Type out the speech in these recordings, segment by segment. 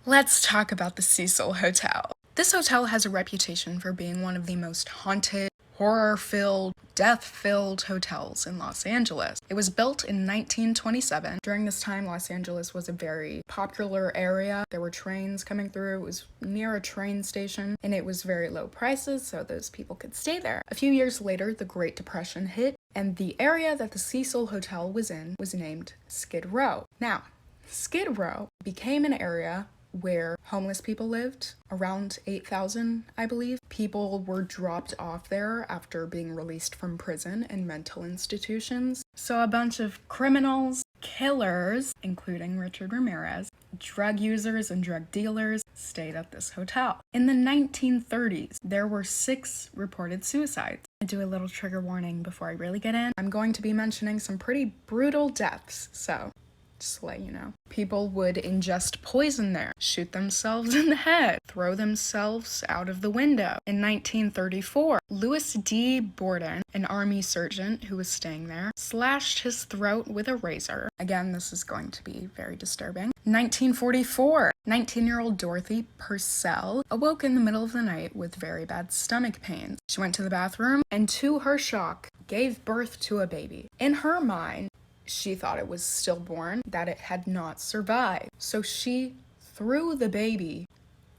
Let's talk about the Cecil Hotel. This hotel has a reputation for being one of the most haunted, horror-filled, death-filled hotels in Los Angeles. It was built in 1927. During this time, Los Angeles was a very popular area. There were trains coming through. It was near a train station, and it was very low prices, so those people could stay there. A few years later, the Great Depression hit, and the area that the Cecil Hotel was in was named Skid Row. Now, Skid Row became an area where homeless people lived, around 8,000, I believe. People were dropped off there after being released from prison and mental institutions. So a bunch of criminals, killers, including Richard Ramirez, drug users and drug dealers stayed at this hotel. In the 1930s, there were 6 reported suicides. I do a little trigger warning before I really get in. I'm going to be mentioning some pretty brutal deaths, so just to let you know. People would ingest poison there, shoot themselves in the head, throw themselves out of the window. In 1934, Louis D. Borden, an army surgeon who was staying there, slashed his throat with a razor. Again, this is going to be very disturbing. 1944, 19-year-old Dorothy Purcell awoke in the middle of the night with very bad stomach pains. She went to the bathroom and, to her shock, gave birth to a baby. In her mind, she thought it was stillborn, that it had not survived. So she threw the baby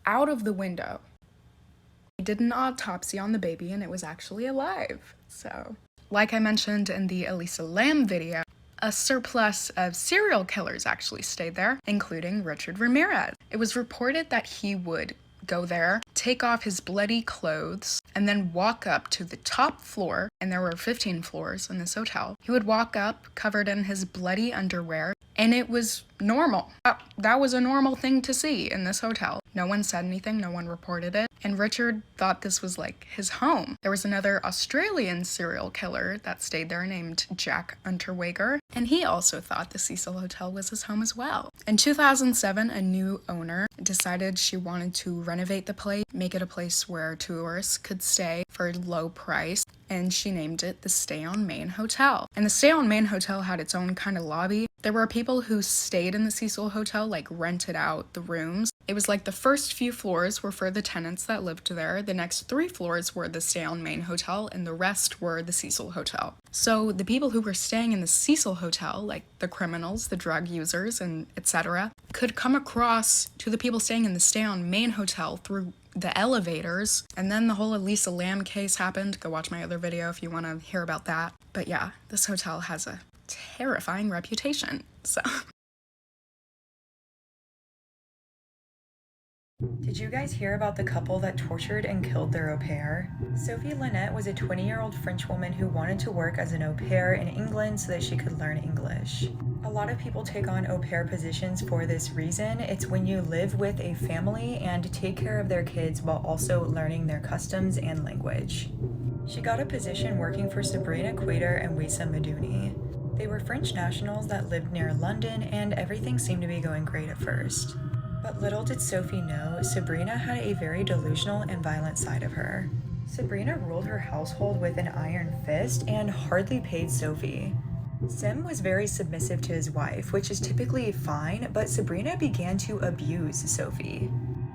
out of the window. They did an autopsy on the baby and it was actually alive. So, like I mentioned in the Elisa Lam video, a surplus of serial killers actually stayed there, including Richard Ramirez. It was reported that he would go there, take off his bloody clothes, and then walk up to the top floor, and there were 15 floors in this hotel. He would walk up covered in his bloody underwear, and it was normal. That was a normal thing to see in this hotel. No one said anything, no one reported it, and Richard thought this was like his home. There was another Australian serial killer that stayed there named Jack Unterweger, and he also thought the Cecil Hotel was his home as well. In 2007, a new owner decided she wanted to renovate the place, make it a place where tourists could stay for a low price, and she named it the Stay on Main Hotel. And the Stay on Main Hotel had its own kind of lobby. There were people who stayed in the Cecil Hotel, like rented out the rooms. It was like the first few floors were for the tenants that lived there. The next 3 floors were the Stay on Main Hotel, and the rest were the Cecil Hotel. So the people who were staying in the Cecil Hotel, like the criminals, the drug users, and etc., could come across to the people staying in the Stay on Main Hotel through the elevators. And then the whole Elisa Lam case happened. Go watch my other video if you want to hear about that. But yeah, this hotel has a terrifying reputation, so. Did you guys hear about the couple that tortured and killed their au pair? Sophie Lynette was a 20-year-old French woman who wanted to work as an au pair in England so that she could learn English. A lot of people take on au pair positions for this reason. It's when you live with a family and take care of their kids while also learning their customs and language. She got a position working for Sabrina Quater and Wissam Madouni. They were French nationals that lived near London, and everything seemed to be going great at first. But little did Sophie know, Sabrina had a very delusional and violent side of her. Sabrina ruled her household with an iron fist and hardly paid Sophie. Sim was very submissive to his wife, which is typically fine, but Sabrina began to abuse Sophie.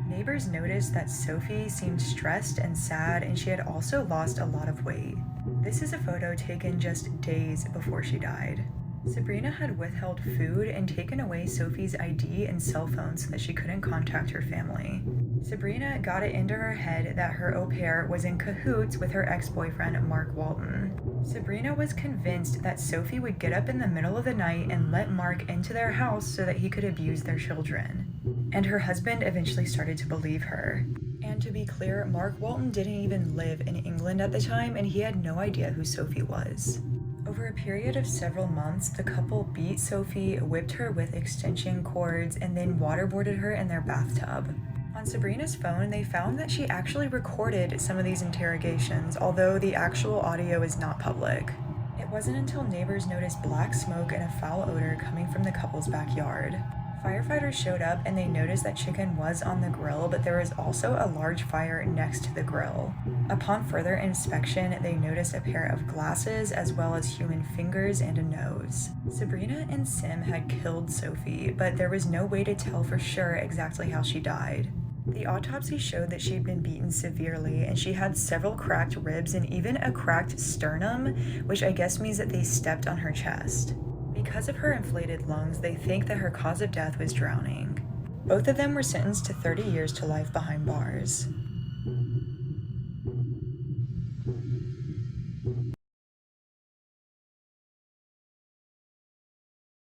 Neighbors noticed that Sophie seemed stressed and sad, and she had also lost a lot of weight. This is a photo taken just days before she died. Sabrina had withheld food and taken away Sophie's ID and cell phone so that she couldn't contact her family. Sabrina got it into her head that her au pair was in cahoots with her ex-boyfriend, Mark Walton. Sabrina was convinced that Sophie would get up in the middle of the night and let Mark into their house so that he could abuse their children. And her husband eventually started to believe her. And to be clear, Mark Walton didn't even live in England at the time, and he had no idea who Sophie was. Over a period of several months, the couple beat Sophie, whipped her with extension cords, and then waterboarded her in their bathtub. On Sabrina's phone, they found that she actually recorded some of these interrogations, although the actual audio is not public. It wasn't until neighbors noticed black smoke and a foul odor coming from the couple's backyard. Firefighters showed up and they noticed that chicken was on the grill, but there was also a large fire next to the grill. Upon further inspection, they noticed a pair of glasses as well as human fingers and a nose. Sabrina and Sim had killed Sophie, but there was no way to tell for sure exactly how she died. The autopsy showed that she had been beaten severely and she had several cracked ribs and even a cracked sternum, which I guess means that they stepped on her chest. Because of her inflated lungs, they think that her cause of death was drowning. Both of them were sentenced to 30 years to life behind bars.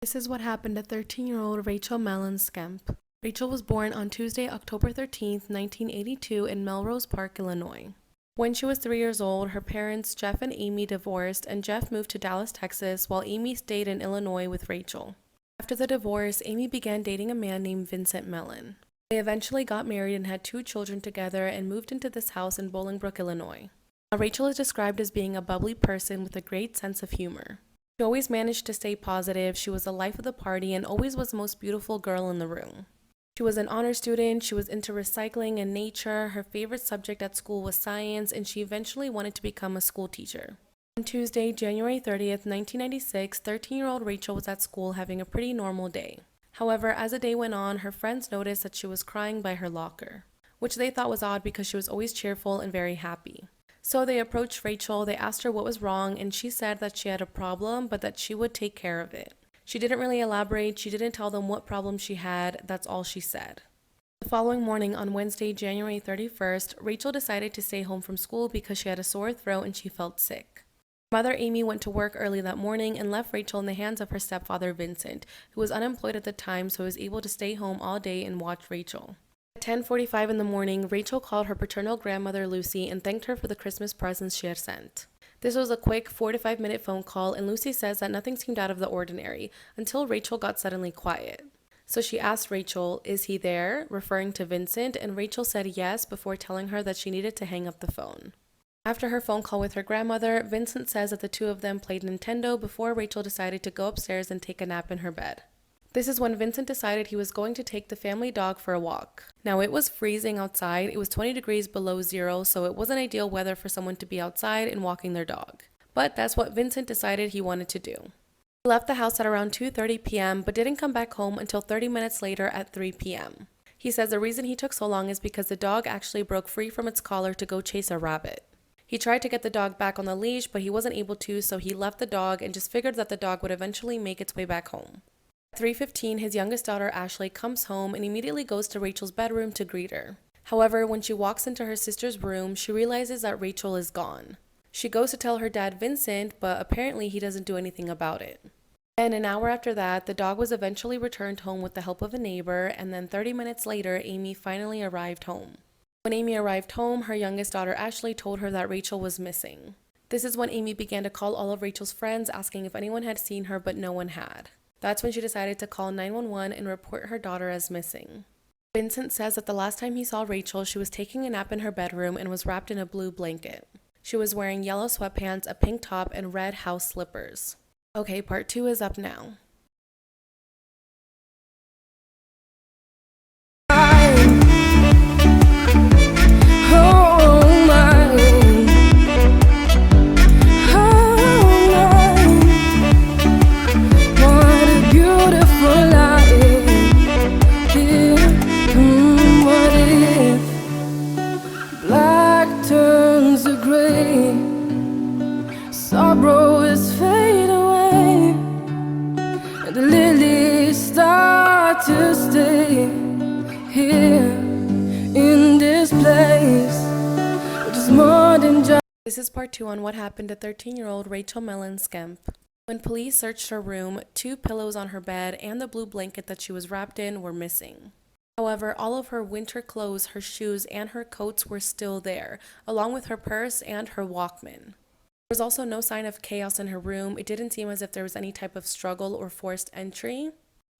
This is what happened to 13-year-old Rachel Mellon Skemp. Rachel was born on Tuesday, October 13, 1982 in Melrose Park, Illinois. When she was 3 years old, her parents, Jeff and Amy, divorced, and Jeff moved to Dallas, Texas, while Amy stayed in Illinois with Rachel. After the divorce, Amy began dating a man named Vincent Mellon. They eventually got married and had 2 children together and moved into this house in Bolingbrook, Illinois. Now, Rachel is described as being a bubbly person with a great sense of humor. She always managed to stay positive, she was the life of the party, and always was the most beautiful girl in the room. She was an honor student, she was into recycling and nature, her favorite subject at school was science, and she eventually wanted to become a school teacher. On Tuesday, January 30th, 1996, 13-year-old Rachel was at school having a pretty normal day. However, as the day went on, her friends noticed that she was crying by her locker, which they thought was odd because she was always cheerful and very happy. So they approached Rachel, they asked her what was wrong, and she said that she had a problem, but that she would take care of it. She didn't really elaborate, she didn't tell them what problem she had, that's all she said. The following morning, on Wednesday, January 31st, Rachel decided to stay home from school because she had a sore throat and she felt sick. Mother Amy went to work early that morning and left Rachel in the hands of her stepfather Vincent, who was unemployed at the time so was able to stay home all day and watch Rachel. At 10:45 in the morning, Rachel called her paternal grandmother Lucy and thanked her for the Christmas presents she had sent. This was a quick 4 to 5 minute phone call, and Lucy says that nothing seemed out of the ordinary until Rachel got suddenly quiet. So she asked Rachel, "Is he there?" referring to Vincent, and Rachel said yes before telling her that she needed to hang up the phone. After her phone call with her grandmother, Vincent says that the two of them played Nintendo before Rachel decided to go upstairs and take a nap in her bed. This is when Vincent decided he was going to take the family dog for a walk. Now, it was freezing outside, it was 20 degrees below zero, so it wasn't ideal weather for someone to be outside and walking their dog. But that's what Vincent decided he wanted to do. He left the house at around 2:30 p.m. but didn't come back home until 30 minutes later at 3 p.m. He says the reason he took so long is because the dog actually broke free from its collar to go chase a rabbit. He tried to get the dog back on the leash, but he wasn't able to, so he left the dog and just figured that the dog would eventually make its way back home. At 3:15, his youngest daughter Ashley comes home and immediately goes to Rachel's bedroom to greet her. However, when she walks into her sister's room, she realizes that Rachel is gone. She goes to tell her dad Vincent, but apparently he doesn't do anything about it. And an hour after that, the dog was eventually returned home with the help of a neighbor, and then 30 minutes later, Amy finally arrived home. When Amy arrived home, her youngest daughter Ashley told her that Rachel was missing. This is when Amy began to call all of Rachel's friends asking if anyone had seen her, but no one had. That's when she decided to call 911 and report her daughter as missing. Vincent says that the last time he saw Rachel, she was taking a nap in her bedroom and was wrapped in a blue blanket. She was wearing yellow sweatpants, a pink top, and red house slippers. Okay, part 2 is up now. Sorrow is fade away, and the lilies start to stay here in this place, which is more than just. This is part 2 on what happened to 13-year-old Rachel Mellon Skemp. When police searched her room, 2 pillows on her bed and the blue blanket that she was wrapped in were missing. However, all of her winter clothes, her shoes, and her coats were still there, along with her purse and her Walkman. There was also no sign of chaos in her room. It didn't seem as if there was any type of struggle or forced entry.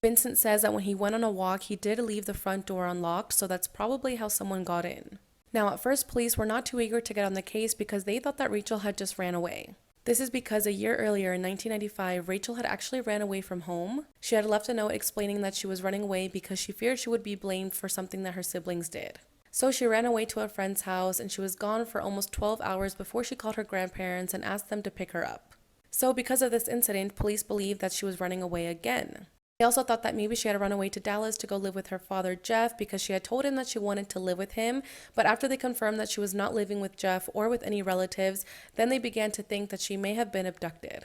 Vincent says that when he went on a walk, he did leave the front door unlocked, so that's probably how someone got in. Now, at first, police were not too eager to get on the case because they thought that Rachel had just ran away. This is because a year earlier in 1995, Rachel had actually ran away from home. She had left a note explaining that she was running away because she feared she would be blamed for something that her siblings did. So she ran away to a friend's house and she was gone for almost 12 hours before she called her grandparents and asked them to pick her up. So because of this incident, police believed that she was running away again. They also thought that maybe she had run away to Dallas to go live with her father, Jeff, because she had told him that she wanted to live with him. But after they confirmed that she was not living with Jeff or with any relatives, then they began to think that she may have been abducted.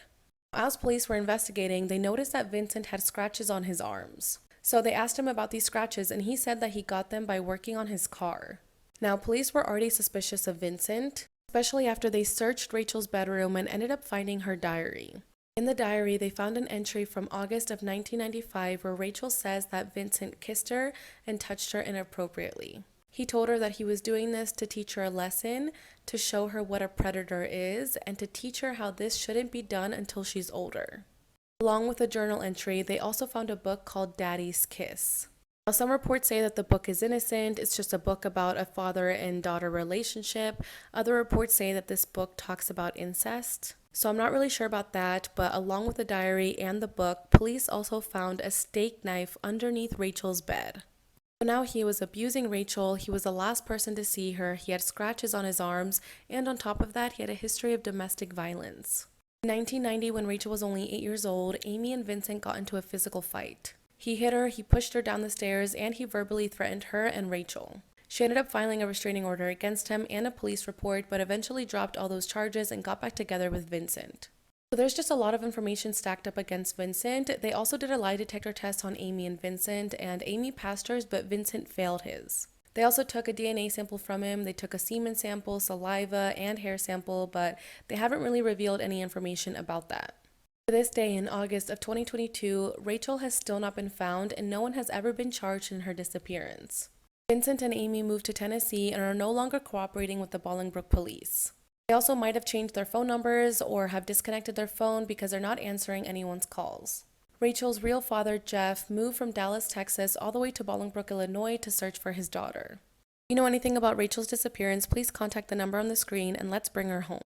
As police were investigating, they noticed that Vincent had scratches on his arms. So they asked him about these scratches, and he said that he got them by working on his car. Now, police were already suspicious of Vincent, especially after they searched Rachel's bedroom and ended up finding her diary. In the diary, they found an entry from August of 1995 where Rachel says that Vincent kissed her and touched her inappropriately. He told her that he was doing this to teach her a lesson, to show her what a predator is, and to teach her how this shouldn't be done until she's older. Along with a journal entry, they also found a book called Daddy's Kiss. Now, some reports say that the book is innocent, it's just a book about a father and daughter relationship. Other reports say that this book talks about incest. So I'm not really sure about that, but along with the diary and the book, police also found a steak knife underneath Rachel's bed. So now he was abusing Rachel, he was the last person to see her, he had scratches on his arms, and on top of that, he had a history of domestic violence. In 1990, when Rachel was only 8 years old, Amy and Vincent got into a physical fight. He hit her, he pushed her down the stairs, and he verbally threatened her and Rachel. She ended up filing a restraining order against him and a police report, but eventually dropped all those charges and got back together with Vincent. So there's just a lot of information stacked up against Vincent. They also did a lie detector test on Amy and Vincent, and Amy passed hers, but Vincent failed his. They also took a DNA sample from him. They took a semen sample, saliva, and hair sample, but they haven't really revealed any information about that. To this day, in August of 2022, Rachel has still not been found, and no one has ever been charged in her disappearance. Vincent and Amy moved to Tennessee and are no longer cooperating with the Bolingbrook police. They also might have changed their phone numbers or have disconnected their phone because they're not answering anyone's calls. Rachel's real father, Jeff, moved from Dallas, Texas, all the way to Bolingbrook, Illinois to search for his daughter. If you know anything about Rachel's disappearance, please contact the number on the screen and let's bring her home.